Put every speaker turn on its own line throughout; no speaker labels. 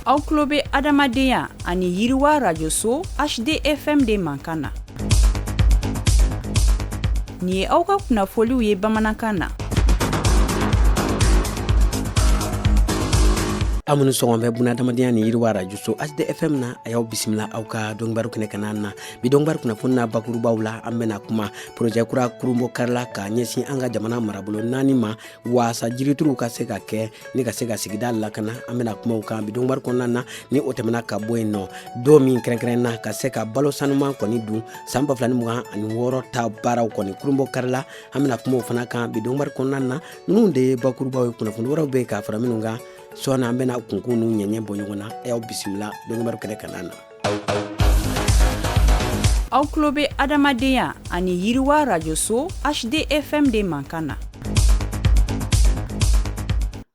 Aw tulo bɛ adamadenya ani yiriwa rajoso HDFM de mankan na. Nin ye aw ka kunnafoliw ye bamanankan na.
Amunu sɔgɔn bɛ buna adamadenya ni yiriwa rajoso HDFM na a y'aw bisimila aw ka dɔnkibaru kɛnɛ kanan na bi dɔnkibaru kunnafoni na bakurubaw la an bɛna kuma projet kura kurunbɔ karila ka ɲɛsin an ka jamana marabolo 4 ma waasa jirituruw ka se ka kɛ ni ka se ka sigida lakana an bɛna kumaw kan bi dɔnkibaru kɔnɔna na ni o tɛmɛna ka bɔ yen nɔ don min kɛrɛnkɛrɛnna ka se ka balo sanuman kɔni dun san 2026 ta baaraw kɔni kurunbɔ karila an bɛna kumaw fana kan bi dɔnkibaru kɔnɔna na ninnu de ye bakurubaw ye kunnafoni wɛrɛw bɛ ka fara minnu kan sɔɔni an bɛna kunkun n'u ɲɛɲɛ bɔ ɲɔgɔn na y'aw bisimila dɔnkibaru kɛnɛ kanan na.
Aw tulo bɛ adamadenya ani yiriwa rajoso HDFM de mankan na.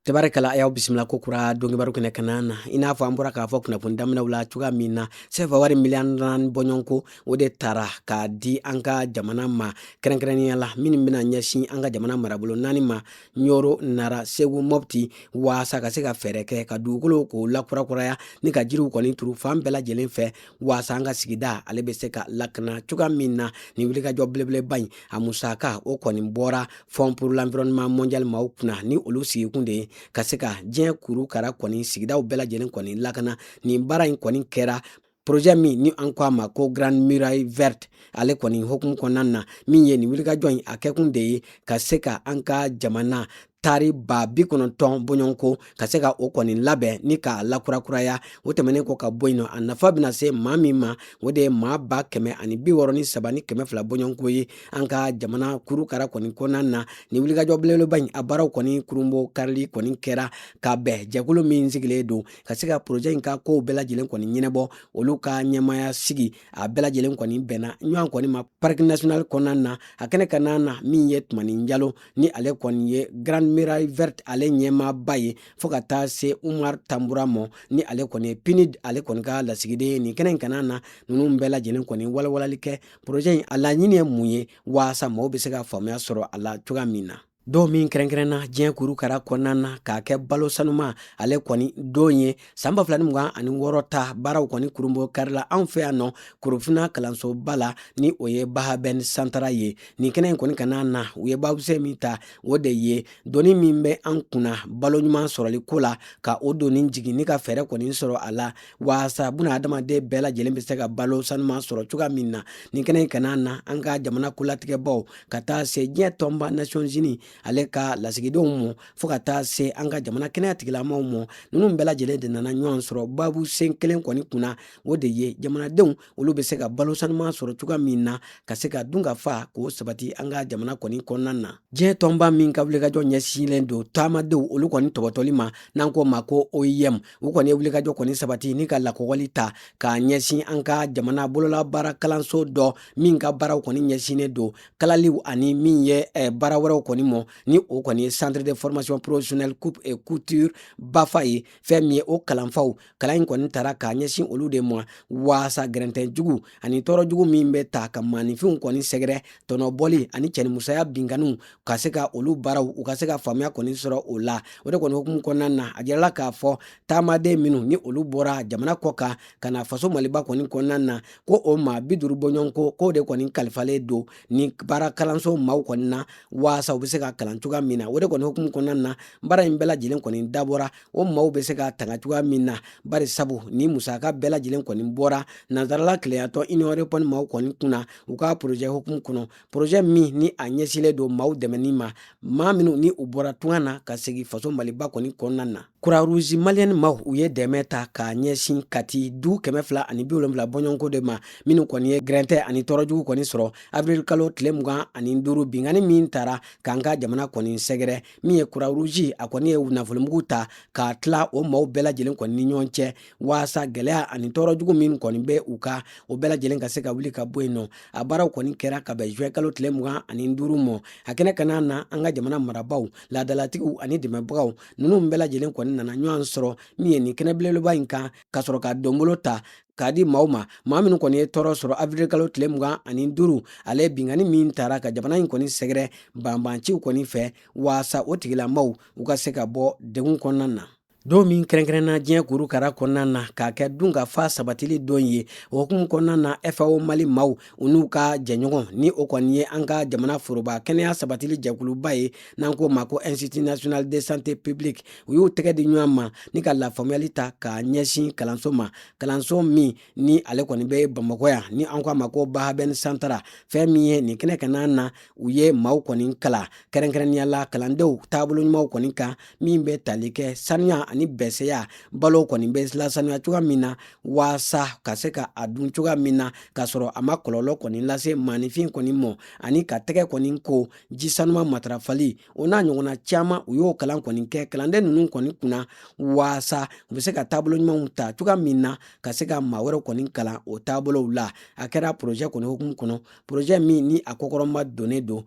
Tabarakala y'aw bisimila ko kura dɔnkibaru kɛnɛ kanan na i n'a fɔ an bɔra k'a fɔ kunnafoni daminɛw la cogoya min na CFA wari miliyɔn 4 bɔɲɔgɔnko o de tara k'a di an ka jamana ma kɛrɛnkɛrɛnnenya la minnu bɛna ɲɛsin an ka jamana marabolo 4 ma Ɲoro, Nara, Segu, Mopti waasa ka se ka fɛɛrɛ kɛ ka dugukolo k'o lakurakuraya ni ka jiriw kɔni turu fan bɛɛ lajɛlen fɛ waasa an ka sigida ale bɛ se ka lakana cogoya min na ni wulikajɔ belebeleba in a musaka o kɔni bɔra Fonds pour l'environnement mondial maaw kunna ni olu sigikun de ye ka se ka diɲɛ kurukara kɔni sigidaw bɛɛ lajɛlen kɔni lakana nin baara in kɔni kɛra projet min ni an ko a ma ko Grande Muraille Verte ale kɔni hokumu kɔnɔna na min ye nin wulikajɔ in a kɛkun de ye ka se ka an ka jamana tari 90 bɔɲɔgɔnko ka se ka o kɔni labɛn ni k'a lakurakuraya o tɛmɛnen kɔ ka bɔ yen nɔ a nafa bɛna se maa min ma o de ye maa 163 ni 200 bɔɲɔgɔnko ye an ka jamana kurukara kɔni kɔnɔna na ni wulikajɔ belebeleba in a baaraw kɔni kurunbɔ karili kɔni kɛra ka bɛn jɛkulu min sigilen don ka se ka projet in ka kow bɛɛ lajɛlen kɔni ɲɛnɛbɔ olu ka ɲɛmaya sigi a bɛɛ lajɛlen kɔni bɛnna ɲɔgɔn kɔni ma parc national kɔnɔna na a kɛnɛ kanan na min ye Tumani Jalo ni ale kɔni ye Grande Muraille Verte ale ɲɛmaaba ye fo ka taa se Umar Tambura mɔ ni ale kɔni ye PNUD ale kɔni ka lasigiden ye nin kɛnɛ in kanan na ninnu bɛɛ lajɛlen kɔni walawalali kɛ projet in a laɲini ye mun ye waasa maaw bɛ se ka faamuya sɔrɔ a la cogoya min na. Don min kɛrɛnkɛrɛnna diɲɛ kurukara kɔnɔna na k'a kɛ balo sanuma ale kɔni don ye san 2026 ta baaraw kɔni kurunbɔ karila anw fɛ yan nɔ Korofina kalansoba la ni o ye Bahabɛn Santara ye nin kɛnɛ in kɔni kanan na u ye babusɛ min ta o de ye doni min bɛ an kunna balo ɲuman sɔrɔli ko la ka o doni jigin ni ka fɛɛrɛ kɔni sɔrɔ a la waasa buna adamaden bɛɛ lajɛlen bɛ se ka balo sanuma sɔrɔ cogoya min na nin kɛnɛ in kanan na an ka jamana kolatigɛbaw ka taa se diɲɛ tɔnba Nations Unies ale ka lasigidenw mɔ fo ka taa se an ka jamana kɛnɛya tigilamaw mɔ ninnu bɛɛ lajɛlen de nana ɲɔgɔn sɔrɔ babu sen kelen kɔni kunna o de ye jamanadenw olu bɛ se ka balo sanuman sɔrɔ cogoya min na ka se ka dun ka fa k'o sabati an ka jamana kɔni kɔnɔna na diɲɛ tɔnba min ka wulikajɔ ɲɛsinlen don taamadenw olu kɔni tɔbɔtɔli ma n'an ko ma ko OIM u kɔni ye wulikajɔ kɔni sabati ni ka lakɔgɔli ta k'a ɲɛsin an ka jamana bololabaara kalanso dɔ min ka baaraw kɔni ɲɛsinnen don kalaliw ani min ye baara wɛrɛw kɔni mɔ ni o kɔni ye Centre de formation professionnelle coupe et couture Bafa ye fɛn min ye o kalanfaw kalan in kɔni tara k'a ɲɛsin olu de ma waasa gɛrɛntɛjugu ani tɔɔrɔjugu min bɛ ta ka maaninfinw kɔni sɛgɛrɛ tɔnɔbɔli ani cɛnimusoya binganiw ka se ka olu baaraw u ka se ka faamuya kɔni sɔrɔ o la o de kɔni hukumu kɔnɔna na a jirala k'a fɔ taamaden minnu ni olu bɔra jamana kɔ kan ka na faso Maliba kɔni kɔnɔna na ko o maa 50 bɔɲɔgɔnko k'o de kɔni kalifalen don ni baara kalanso maaw kɔni na waasa u bɛ se ka kalan cogoya min na o de kɔni hukumu kɔnɔna na baara in bɛɛ lajɛlen kɔni dabɔra o maaw bɛ se ka tanga cogoya min na bari sabu ni musaka bɛɛ lajɛlen kɔni bɔra nansarala tileyatɔ Union européenne maaw kɔni kunna u ka projet hukumu kɔnɔ projet min ni a ɲɛsilen don maaw dɛmɛni ma maa minnu ni u bɔra tunga na ka segin faso Maliba kɔni kɔnɔna na Croix Rouge Malienne maaw u ye dɛmɛ ta k'a ɲɛsin Kati du 270 bɔɲɔgɔnko de ma minnu kɔni ye gɛrɛntɛ ani tɔɔrɔjugu kɔni sɔrɔ avril kalo tile 25 bingani min tara k'an ka jamana kɔni sɛgɛrɛ min ye Croix Rouge a kɔni ye nafolomugu ta k'a tila o maaw bɛɛ lajɛlen kɔni ni ɲɔgɔn cɛ waasa gɛlɛya ani tɔɔrɔjugu min kɔni bɛ u ka o bɛɛ lajɛlen ka se ka wuli ka bɔ yen nɔ a baaraw kɔni kɛra ka bɛn juin kalo tile 25 mɔ a kɛnɛ kanan na an ka jamana marabaw laadalatigiw ani dɛmɛbagaw ninnu bɛɛ lajɛlen kɔni nana ɲɔgɔn sɔrɔ min ye nin kɛnɛ belebeleba in kan ka sɔrɔ ka donbolo ta k'a di maaw ma maa minnu kɔni ye tɔɔrɔ sɔrɔ avril kalo tile 25 ale ye bingani min tara ka jamana in kɔni sɛgɛrɛ banbanciw kɔni fɛ waasa o tigilamaw u ka se ka bɔ degun kɔnɔna na don min kɛrɛnkɛrɛnna diɲɛ kurukara kɔnɔna na k'a kɛ dun ka fa sabatili don ye o hukumu kɔnɔna na FAO Mali maaw u n'u ka jɛɲɔgɔn ni o kɔni ye an ka jamana foroba kɛnɛya sabatili jɛkuluba ye n'an ko ma ko Institut National de Santé Publique u y'u tɛgɛ di ɲɔgɔn ma ni ka lafaamuyali ta k'a ɲɛsin kalanso ma, kalanso min ni ale kɔni bɛ Bamakɔ yan ni an ko a ma ko Bahabɛn Santara. Fɛn min ye nin kɛnɛ kan na u ye maaw kɔni kala kɛrɛnkɛrɛnnenya la kalandenw taabolo ɲumanw kɔni kan min bɛ tali kɛ sanuya ani bɛsɛya balo kɔni bɛ lasanuya cogoya min na waasa ka se ka a dun cogoya min na k'a sɔrɔ a ma kɔlɔlɔ kɔni lase maanifin kɔni mɔ ani ka tɛgɛ kɔni ko ji sanuma matarafali o n'a ɲɔgɔnna caman u y'o kalan kɔni kɛ kalanden ninnu kɔni kunna waasa u bɛ se ka taabolo ɲumanw ta cogoya min na ka se ka maa wɛrɛw kɔni kalan o taabolow la. A kɛra projet kɔni hukumu kɔnɔ, projet min ni a kɔkɔrɔma donnen don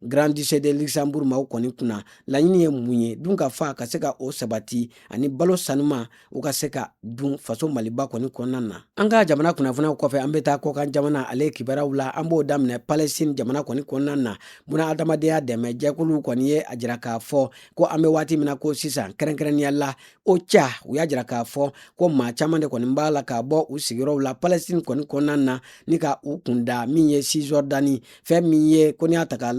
Grand Duché de Luxembourg maaw kɔni kunna. Laɲini ye mun ye dun ka fa ka se ka o sabati ani balo sanuma u ka se ka dun faso Maliba kɔni kɔnɔna na. An ka jamana kunnafoniyaw kɔfɛ an bɛ taa kɔkan jamana ale kibaruyaw la an b'o daminɛ Palestine jamana kɔni kɔnɔna na. Buna adamadenya dɛmɛ jɛkulu kɔni ye a jira k'a fɔ ko an bɛ waati min na ko sisan kɛrɛnkɛrɛnnenya la o ca u y'a jira k'a fɔ ko maa caman de kɔni b'a la ka bɔ u sigiyɔrɔw la Palestine kɔni kɔnɔna na ni ka u kunda min ye Cisjordani fɛn min ye ko n'i y'a ta k'a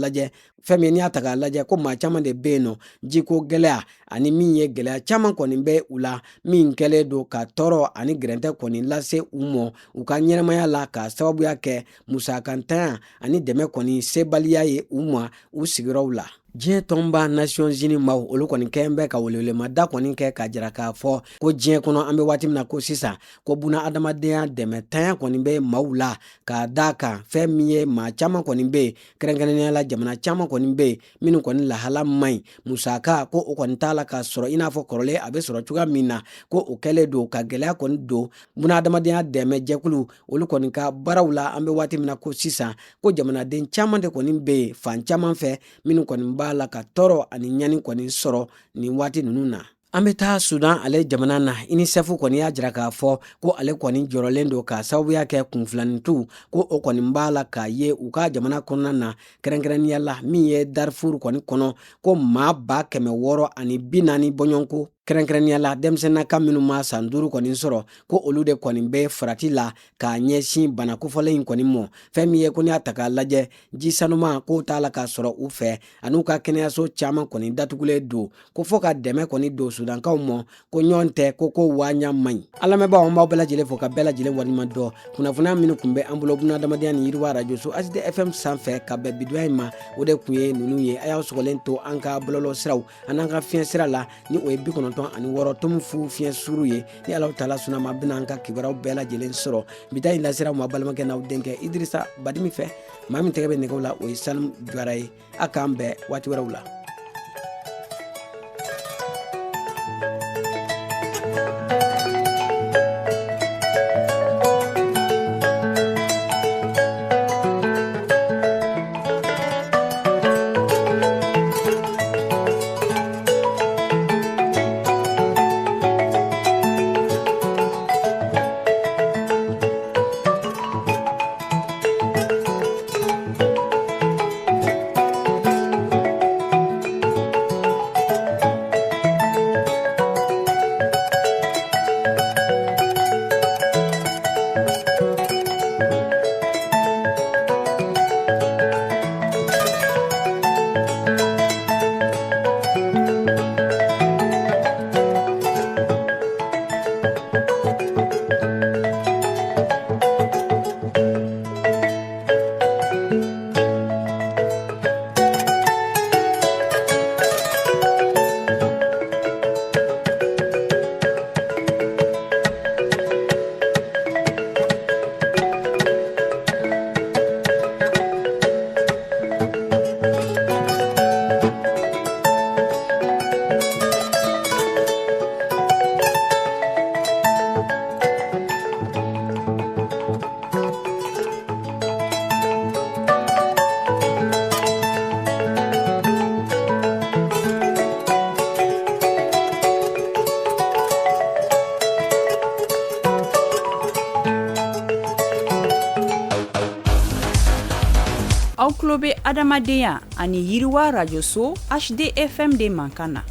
lajɛ ko maa caman de bɛ yen nɔ jiko gɛlɛya ani min ye gɛlɛya caman kɔni bɛ u la min kɛlen don ka tɔɔrɔ ani gɛrɛntɛ kɔni lase u mɔ u ka ɲɛnamaya la ka sababuya kɛ musakantanya ani dɛmɛ kɔni sebaliya ye u ma u sigiyɔrɔw la. Diɲɛ tɔnba Nations Unies maaw olu kɔni kɛn bɛ ka welewelemada kɔni kɛ ka jira k'a fɔ ko diɲɛ kɔnɔ an bɛ waati min na ko sisan ko buna adamadenya dɛmɛ tanya kɔni bɛ maaw la k'a d'a kan fɛn min ye maa caman kɔni bɛ yen kɛrɛnkɛrɛnnenya la jamana caman kɔni bɛ yen minnu kɔni lahala man ɲi musaka ko o kɔni t'a la k'a sɔrɔ i n'a fɔ kɔrɔlen a bɛ sɔrɔ cogoya min na ko o kɛlen don ka gɛlɛya kɔni don buna adamadenya dɛmɛ jɛkulu olu kɔni ka baaraw la an bɛ waati min na ko sisan ko jamanaden caman de kɔni bɛ yen fan caman fɛ minnu kɔni b'a la ka tɔɔrɔ ani ɲani kɔni sɔrɔ nin waati ninnu na. An bɛ taa Sudan ale jamana na UNICEF kɔni y'a jira k'a fɔ ko ale kɔni jɔrɔlen don ka sababuya kɛ kunfilanintu ko o kɔni b'a la k'a ye u ka jamana kɔnɔna na kɛrɛnkɛrɛnnenya la min ye Darfur kɔni kɔnɔ ko maa 640 bɔɲɔgɔnko kɛrɛnkɛrɛnnenya la denmisɛnninaka minnu ma san 5 kɔni sɔrɔ ko olu de kɔni bɛ farati la k'a ɲɛsin bana kofɔlen in kɔni mɔ fɛn min ye ko n'i y'a ta k'a lajɛ ji sanuma k'o t'a la k'a sɔrɔ u fɛ ani u ka kɛnɛyaso caman kɔni datugulen don ko fɔ ka dɛmɛ kɔni don Sudankaw mɔ ko ɲɔgɔn tɛ ko waaɲa man ɲi. An lamɛnbaaw an b'aw bɛɛ lajɛlen fo ka bɛɛ lajɛlen waleɲuman dɔn kunnafoniya minnu tun bɛ an bolo buna adamadenya ni yiriwa radio so HDFM sanfɛ ka bɛn bidoya in ma o de tun ye ninnu ye a y'aw sɔgɔlen to an ka bɔlɔlɔ siraw an'an ka fiɲɛ sira la ni o ye 96 tomu fu fiɲɛ suru ye ni Alahu taala sɔnna ma bɛna an ka kibaruyaw bɛɛ lajɛlen sɔrɔ bida in lasiraw ma balimakɛ n'aw denkɛ Idrissa Badimi fɛ maa min tɛgɛ bɛ nɛgɛw la o ye Salim Jara ye a k'an bɛɛ waati wɛrɛw la.
Aw tulo bɛ adamadenya ani yiriwa radio so HDFM de mankan na.